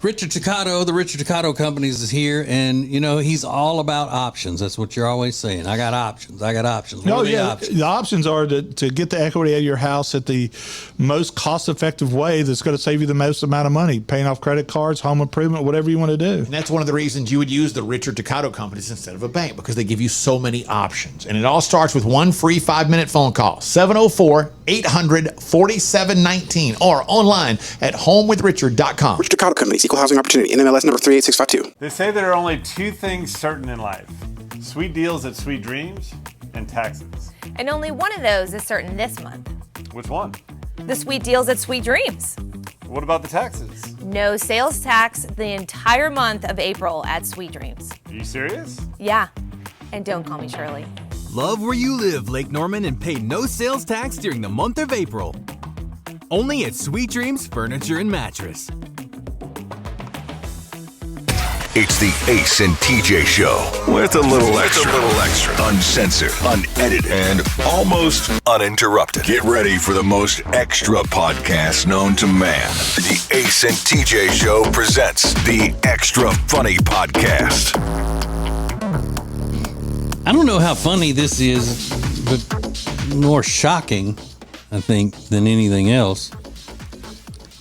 Richard Toccato, the Richard Toccato Companies is here, and he's all about options. That's what you're always saying. I got options. What are the options? The options are to get the equity out of your house at the most cost-effective way that's going to save you the most amount of money, paying off credit cards, home improvement, whatever you want to do. And that's one of the reasons you would use the Richard Toccato Companies instead of a bank, because they give you so many options. And it all starts with one free 5-minute phone call, 704-800-4719, or online at homewithrichard.com. Richard Toccato Companies, Equal Housing Opportunity, NMLS number 38652. They say there are only two things certain in life: sweet deals at Sweet Dreams and taxes. And only one of those is certain this month. Which one? The sweet deals at Sweet Dreams. What about the taxes? No sales tax the entire month of April at Sweet Dreams. Are you serious? Yeah. And don't call me Shirley. Love where you live, Lake Norman, and pay no sales tax during the month of April. Only at Sweet Dreams Furniture and Mattress. It's the Ace and TJ Show with a little extra. Uncensored, unedited, and almost uninterrupted. Get ready for the most extra podcast known to man. The Ace and TJ Show presents the Extra Funny Podcast. I don't know how funny this is, but more shocking, I think, than anything else.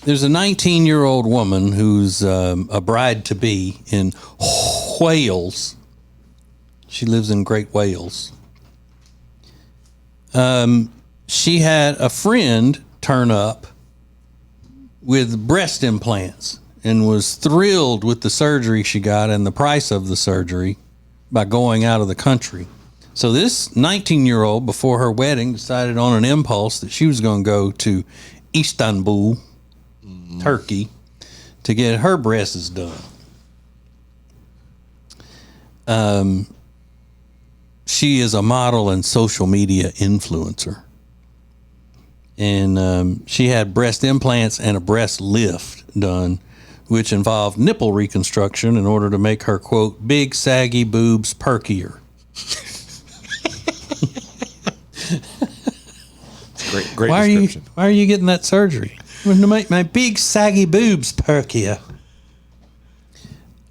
There's a 19-year-old woman who's a bride-to-be in Wales. She lives in Great Wales. She had a friend turn up with breast implants and was thrilled with the surgery she got and the price of the surgery by going out of the country. So this 19-year-old, before her wedding, decided on an impulse that she was going to go to Istanbul, Turkey, to get her breasts done. She is a model and social media influencer. And she had breast implants and a breast lift done, which involved nipple reconstruction in order to make her, quote, big saggy boobs perkier. Great description. Why are you getting that surgery? To make my big saggy boobs perkier.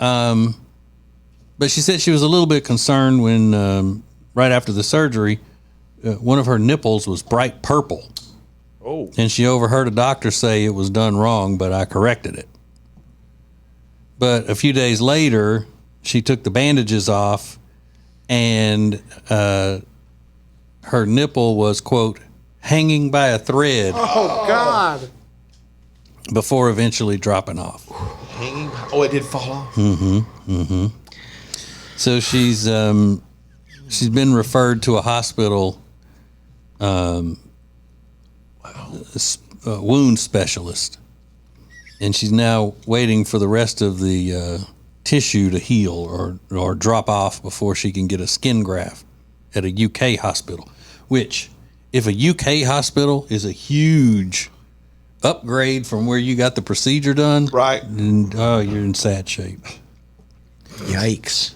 But she said she was a little bit concerned when, right after the surgery, one of her nipples was bright purple. Oh. And she overheard a doctor say it was done wrong, but I corrected it. But a few days later, she took the bandages off, and her nipple was, quote, hanging by a thread. Oh, God. Before eventually dropping off. Hanging? Oh, it did fall off? So she's been referred to a hospital wound specialist. And she's now waiting for the rest of the tissue to heal or drop off before she can get a skin graft at a UK hospital. Which, if a UK hospital is a huge upgrade from where you got the procedure done, right? And, you're in sad shape. Yikes.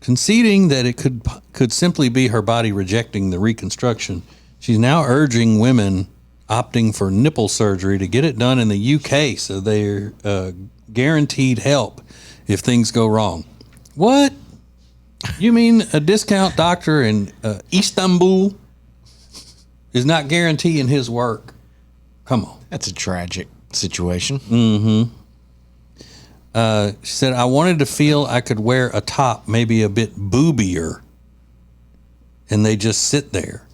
Conceding that it could simply be her body rejecting the reconstruction, she's now urging women opting for nipple surgery to get it done in the UK so they're guaranteed help if things go wrong. What? You mean a discount doctor in Istanbul is not guaranteeing his work? Come on. That's a tragic situation. Mm-hmm. She said, I wanted to feel I could wear a top maybe a bit boobier, and they just sit there.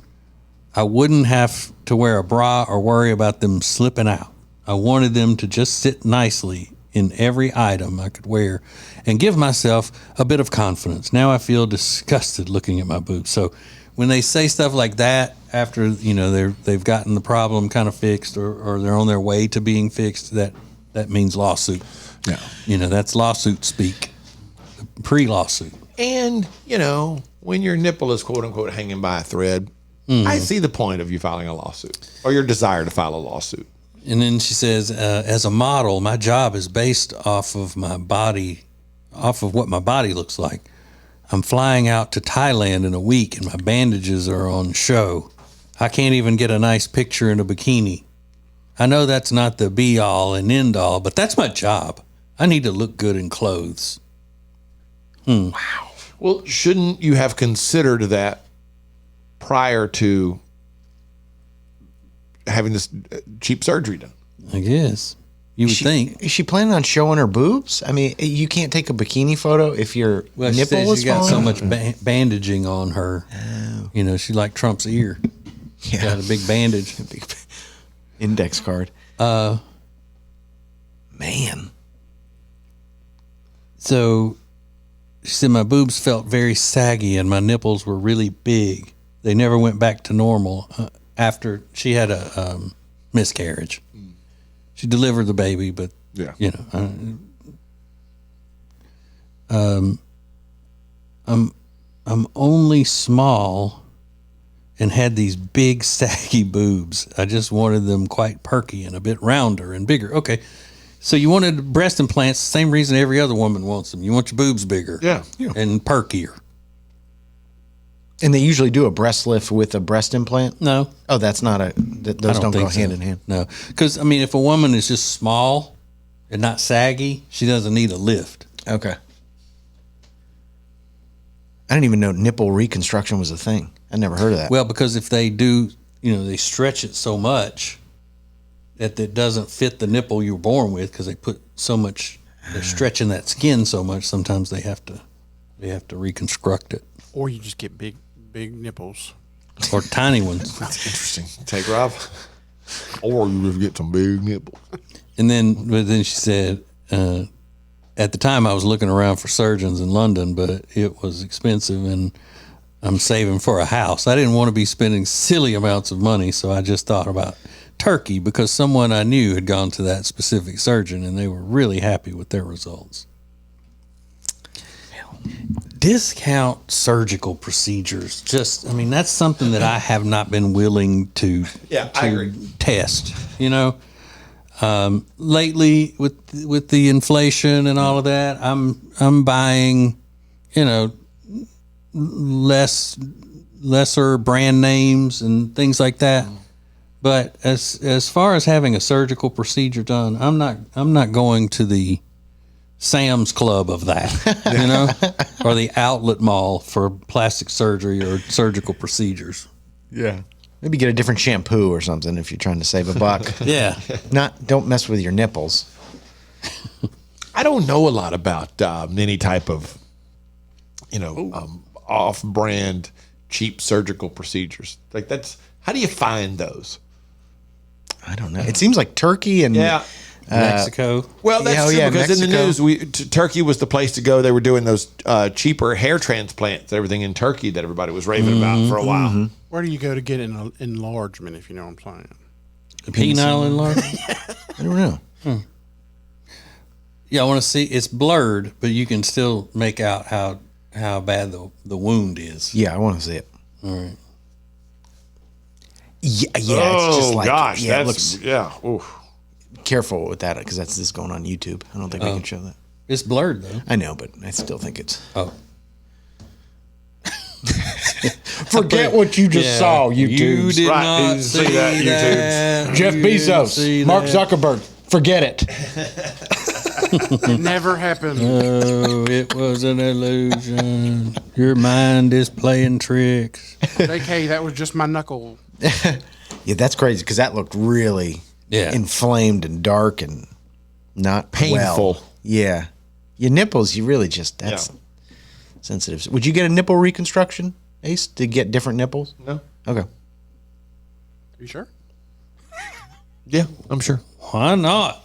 I wouldn't have to wear a bra or worry about them slipping out. I wanted them to just sit nicely in every item I could wear and give myself a bit of confidence. Now I feel disgusted looking at my boobs. So when they say stuff like that after, they've gotten the problem kind of fixed or they're on their way to being fixed, that means lawsuit. Yeah. That's lawsuit speak, pre-lawsuit. And, when your nipple is quote unquote hanging by a thread, I see the point of you filing a lawsuit or your desire to file a lawsuit. And then she says, as a model, my job is based off of my body, off of what my body looks like. I'm flying out to Thailand in a week and my bandages are on show. I can't even get a nice picture in a bikini. I know that's not the be all and end all, but that's my job. I need to look good in clothes. Wow. Well, shouldn't you have considered that prior to having this cheap surgery done? I guess. You would think. Is she planning on showing her boobs? I mean, you can't take a bikini photo if your Well, she nipple says was she got so falling. much bandaging on her. Oh. You know, she's like Trump's ear. Yeah. Got a big bandage. Big index card. Man. So she said my boobs felt very saggy and my nipples were really big. They never went back to normal after she had a miscarriage. She delivered the baby, but you know, I'm only small and had these big saggy boobs. I just wanted them quite perky and a bit rounder and bigger. Okay. So you wanted breast implants, the same reason every other woman wants them. You want your boobs bigger. Yeah. And perkier. And they usually do a breast lift with a breast implant? No. Oh, that's not a, those don't go think so. hand in hand. No. Because, I mean, if a woman is just small and not saggy, she doesn't need a lift. Okay. I didn't even know nipple reconstruction was a thing. I never heard of that. Well, because if they do, you know, they stretch it so much that it doesn't fit the nipple you were born with because they put so much, they're stretching that skin so much, sometimes they have to reconstruct it. Or you just get big nipples. Or tiny ones. That's interesting. Take Rob. Or you just get some big nipples. And then she said, at the time I was looking around for surgeons in London, but it was expensive and I'm saving for a house. I didn't want to be spending silly amounts of money, so I just thought about Turkey because someone I knew had gone to that specific surgeon and they were really happy with their results. Discount surgical procedures. Just, I mean, that's something that I have not been willing to I agree. test, you know. Lately with the inflation and all of that, I'm buying, you know, lesser brand names and things like that. But as far as having a surgical procedure done, I'm not going to the Sam's Club of that, you know, or the outlet mall for plastic surgery or surgical procedures. Yeah. Maybe get a different shampoo or something if you're trying to save a buck. Yeah. Don't mess with your nipples. I don't know a lot about any type of, you know, off-brand cheap surgical procedures. Like how do you find those? I don't know. It seems like Turkey and Mexico. Well, that's true because in the news, Turkey was the place to go. They were doing those cheaper hair transplants, everything in Turkey that everybody was raving about for a while. Mm-hmm. Where do you go to get an enlargement, if you know what I'm saying? A penile enlargement? I don't know. Yeah, I want to see. It's blurred, but you can still make out how bad the wound is. Yeah, I want to see it. All right. Yeah, it's just like gosh, yeah, that's Oof. Careful with that because that's just going on YouTube. I don't think we can show that. It's blurred though. I know, but I still think it's. Oh. Forget what you just saw, YouTube. You did Right, not you see that, YouTube. Jeff You didn't see Bezos, Mark that. Zuckerberg. Forget it. It never happened. Oh, it was an illusion. Your mind is playing tricks. JK, that was just my knuckle. Yeah, that's crazy because that looked really inflamed and dark and not Painful. well. Yeah. Your nipples, you really just, that's sensitive. Would you get a nipple reconstruction, Ace, to get different nipples? No. Okay. Are you sure? Yeah, I'm sure. Why not?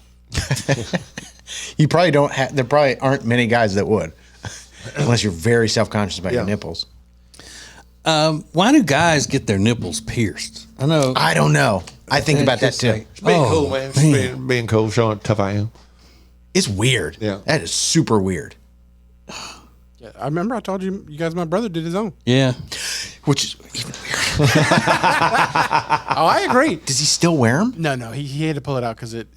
You probably don't have, there probably aren't many guys that would, unless you're very self-conscious about your nipples. Why do guys get their nipples pierced? I know. I don't know. I think about that just too. like- It's being Oh, cool, man. It's being cool, showing how tough I am. It's weird. Yeah. That is super weird. Yeah, I remember I told you guys my brother did his own. Yeah. Which is even weird. Oh, I agree. Does he still wear them? No, he had to pull it out because it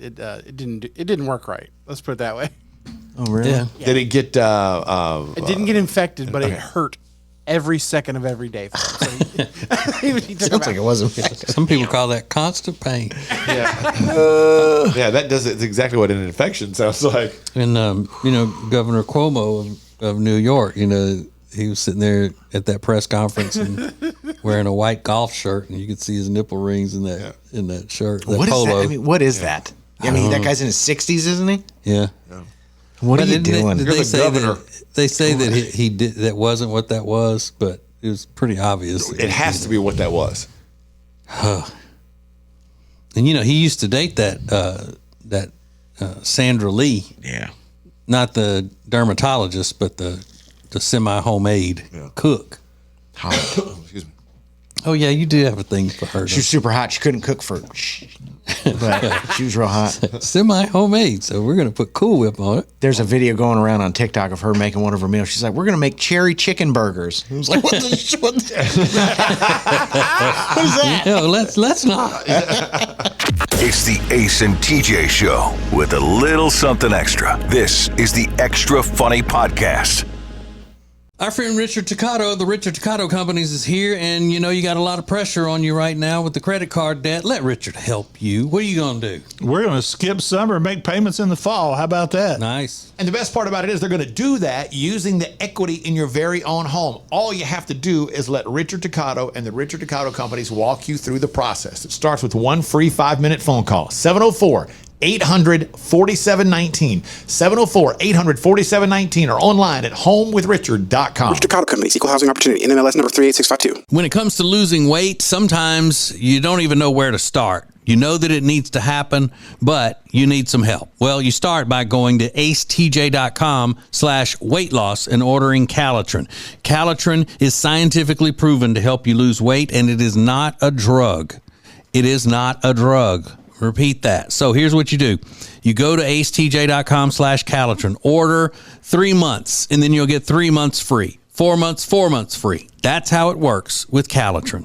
didn't work right. Let's put it that way. Oh, really? Yeah. Did it get? It didn't get infected, but it hurt. every second of every day. For him. So he took him Sounds like out. it wasn't. Some people call that constant pain. Yeah, that does it's exactly what an infection sounds like. And Governor Cuomo of New York, he was sitting there at that press conference and wearing a white golf shirt, and you could see his nipple rings in that shirt. That What is polo. that? I mean, what is that? I mean, that guy's in his 60s, isn't he? Yeah. What are you Didn't doing? They, You're the say governor. they say that he did that wasn't what that was, but it was pretty obvious. It has to be what that was. And he used to date that Sandra Lee, Yeah. not the dermatologist, but the semi-homemade cook. Excuse me. Oh yeah, you do have a thing for her. She was super hot. She couldn't cook for but she was real hot. Semi-homemade, so we're gonna put Cool Whip on it. There's a video going around on TikTok of her making one of her meals. She's like, we're going to make cherry chicken burgers. I was like, what is that? No, let's not. It's the Ace and TJ Show with a little something extra. This is the Extra Funny Podcast. Our friend Richard Toccato of the Richard Toccato Companies is here, and you got a lot of pressure on you right now with the credit card debt. Let Richard help you. What are you going to do? We're going to skip summer and make payments in the fall. How about that? Nice. And the best part about it is they're going to do that using the equity in your very own home. All you have to do is let Richard Toccato and the Richard Toccato Companies walk you through the process. It starts with one free 5-minute phone call. 704-800-4719. 704-800-4719 or online at homewithrichard.com. Richard Toccato Companies, Equal Housing Opportunity, NMLS number 38652. When it comes to losing weight, sometimes you don't even know where to start. You know that it needs to happen, but you need some help. Well, you start by going to acetj.com/weight loss and ordering Calitrin. Calitrin is scientifically proven to help you lose weight, and it is not a drug. It is not a drug. Repeat that. So here's what you do. You go to acetj.com/Calitrin, order 3 months, and then you'll get 3 months free. 4 months, 4 months free. That's how it works with Calitrin.